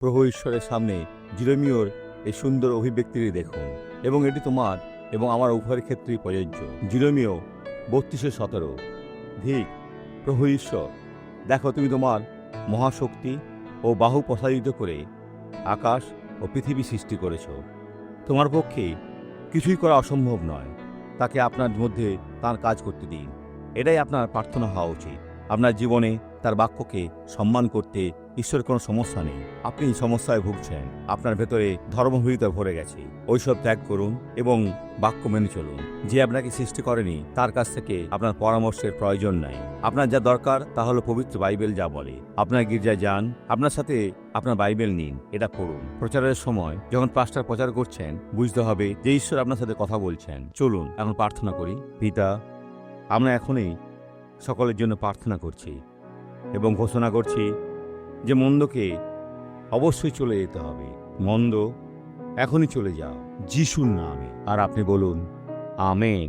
প্রভু ঈশ্বরের সামনে জিরোমিওর এই সুন্দর অভিব্যক্তিটি দেখুন, এবং এটি তোমার এবং আমার উভয়ের ক্ষেত্রেই প্রযোজ্য। জিরোমিও 32:17। ধিক প্রভু ঈশ্বর, দেখো তুমি তোমার মহাশক্তি ও বাহু প্রসারিত করে আকাশ ও পৃথিবী সৃষ্টি করেছ। তোমার পক্ষে কিছুই করা অসম্ভব নয়। তাকে আপনার মধ্যে তার কাজ করতে দিন। এটাই আপনার প্রার্থনা হওয়া উচিত। আপনার জীবনে তার বাক্যকে সম্মান করতে ঈশ্বরের কোনো সমস্যা নেই। আপনি সমস্যায় ভুগছেন, আপনার ভেতরে ধর্মভীরতা ভরে গেছে, ওইসব ত্যাগ করুন এবং বাক্য মেনে চলুন। যে আপনাকে সৃষ্টি করেনি তার কাছ থেকে আপনার পরামর্শের প্রয়োজন নাই। আপনার যা দরকার তা হলো পবিত্র বাইবেল যা বলে। আপনার গির্জায় যান, আপনার সাথে আপনার বাইবেল নিন, এটা পড়ুন। প্রচারের সময় যখন পাস্টার প্রচার করছেন, বুঝতে হবে যে ঈশ্বর আপনার সাথে কথা বলছেন। চলুন এখন প্রার্থনা করি। পিতা, আমরা এখনই সকলের জন্য প্রার্থনা করছি এবং ঘোষণা করছি যে মন্দকে অবশ্যই চলে যেতে হবে। মন্দ এখনই চলে যাও যিশুর নামে। আর আপনি বলুন আমেন।